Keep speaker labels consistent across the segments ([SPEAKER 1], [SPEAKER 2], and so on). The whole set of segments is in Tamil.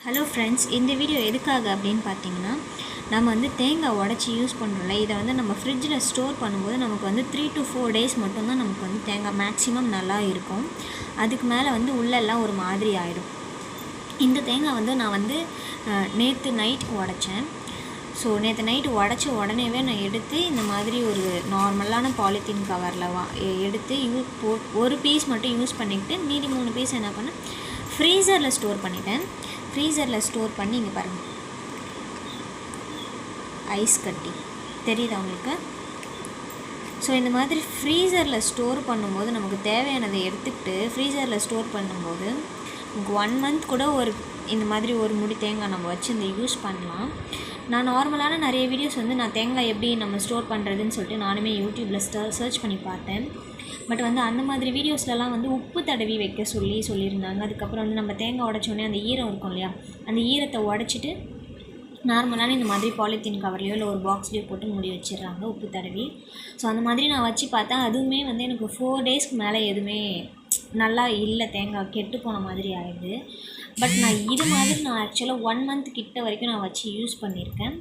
[SPEAKER 1] ஹலோ ஃப்ரெண்ட்ஸ், இந்த வீடியோ எதுக்காக அப்படின்னு பார்த்தீங்கன்னா, நம்ம வந்து தேங்காய் உடச்சி யூஸ் பண்ணுறோம்ல, இதை வந்து நம்ம ஃப்ரிட்ஜில் ஸ்டோர் பண்ணும்போது நமக்கு வந்து 3 to 4 days மட்டும்தான் நமக்கு வந்து தேங்காய் மேக்ஸிமம் நல்லா இருக்கும். அதுக்கு மேலே வந்து உள்ளெல்லாம் ஒரு மாதிரி ஆகிடும். இந்த தேங்காய் வந்து நான் வந்து நேற்று நைட் உடைச்சேன். ஸோ நேற்று நைட்டு உடச்ச உடனேவே நான் எடுத்து இந்த மாதிரி ஒரு நார்மலான பாலித்தீன் கவரில் எடுத்து ஒரு பீஸ் மட்டும் யூஸ் பண்ணிக்கிட்டு மீதி 3 பீஸ் என்ன பண்ணேன், ஃப்ரீசரில் ஸ்டோர் பண்ணிட்டேன். ஃப்ரீசரில் ஸ்டோர் பண்ணி இங்கே பாருங்கள், ஐஸ் கட்டி தெரியுதா உங்களுக்கு? ஸோ இந்த மாதிரி ஃப்ரீசரில் ஸ்டோர் பண்ணும்போது நமக்கு தேவையானதை எடுத்துக்கிட்டு ஃப்ரீசரில் ஸ்டோர் பண்ணும்போது நமக்கு 1 month கூட இந்த மாதிரி ஒரு முடி தேங்காய் நம்ம வச்சு இந்த யூஸ் பண்ணலாம். நான் நார்மலான நிறைய வீடியோஸ் வந்து நான் தேங்காய் எப்படி நம்ம ஸ்டோர் பண்ணுறதுன்னு சொல்லிட்டு நானுமே யூடியூப்பில் சர்ச் பண்ணி பார்த்தேன். பட் வந்து அந்த மாதிரி வீடியோஸ்லலாம் வந்து உப்பு தடவி வைக்க சொல்லியிருந்தாங்க. அதுக்கப்புறம் வந்து நம்ம தேங்காய் உடச்சோடனே அந்த ஈரம் இருக்கும் இல்லையா, அந்த ஈரத்தை உடச்சிட்டு நார்மலான இந்த மாதிரி பாலித்தீன் கவர்லையோ இல்லை ஒரு பாக்ஸ்லேயோ போட்டு மூடி வச்சிடுறாங்க உப்பு தடவி. ஸோ அந்த மாதிரி நான் வச்சு பார்த்தேன். அதுவுமே வந்து எனக்கு 4 daysக்கு மேலே எதுவுமே நல்லா இல்லை, தேங்காய் கெட்டு போன மாதிரி ஆகிடுது. பட் நான் இது மாதிரி நான் ஆக்சுவலாக 1 month கிட்ட வரைக்கும் நான் வச்சு யூஸ் பண்ணியிருக்கேன்.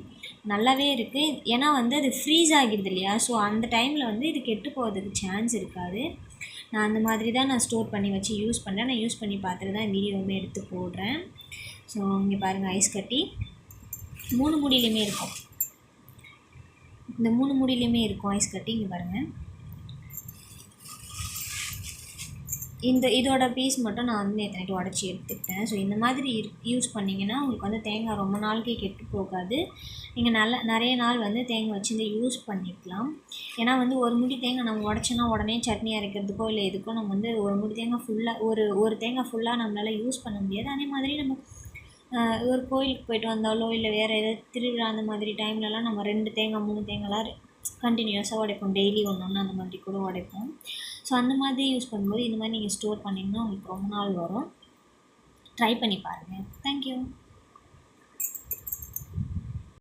[SPEAKER 1] நல்லாவே இருக்குது. ஏன்னா வந்து அது ஃப்ரீஸ் ஆகிடுது இல்லையா, ஸோ அந்த டைமில் வந்து இது கெட்டு போகிறதுக்கு சான்ஸ் இருக்காது. நான் அந்த மாதிரி தான் நான் ஸ்டோர் பண்ணி வச்சு யூஸ் பண்ணுறேன். நான் யூஸ் பண்ணி பார்த்துட்டு தான் வீடியோவுமே எடுத்து போடுறேன். ஸோ இங்கே பாருங்கள், ஐஸ் கட்டி 3 முடியிலையுமே இருக்கும். இந்த 3 முடியிலையுமே இருக்கும் ஐஸ் கட்டி. இங்கே பாருங்கள், இதோட பீஸ் மட்டும் நான் வந்து நேற்று நைட்டு உடச்சி எடுத்துக்கிட்டேன். ஸோ இந்த மாதிரி யூஸ் பண்ணிங்கன்னா உங்களுக்கு வந்து தேங்காய் ரொம்ப நாளைக்கு கெட்டு போகாது. நீங்கள் நிறைய நாள் வந்து தேங்காய் வச்சு இந்த யூஸ் பண்ணிக்கலாம். ஏன்னா வந்து ஒரு முடி தேங்காய் நம்ம உடச்சோன்னா உடனே சட்னி அரைக்கிறதுக்கோ இல்லை எதுக்கோ நம்ம வந்து ஒரு முடி தேங்காய் ஃபுல்லாக ஒரு தேங்காய் ஃபுல்லாக நம்மளால் யூஸ் பண்ண முடியாது. அதே மாதிரி நம்ம ஒரு கோயிலுக்கு போய்ட்டு வந்தாலோ இல்லை வேறு ஏதாவது திருவிழா அந்த மாதிரி டைம்லலாம் நம்ம 2 தேங்காய் 3 தேங்காய்லாம் கண்டினியூஸாக உடைப்போம். டெய்லி ஒன்று அந்த மாதிரி கூட உடைப்போம். ஸோ அந்த மாதிரி யூஸ் பண்ணும்போது இந்த மாதிரி நீங்கள் ஸ்டோர் பண்ணிங்கன்னா உங்களுக்கு ரொம்ப நாள் வரும். ட்ரை பண்ணி பாருங்கள். தேங்க்யூ.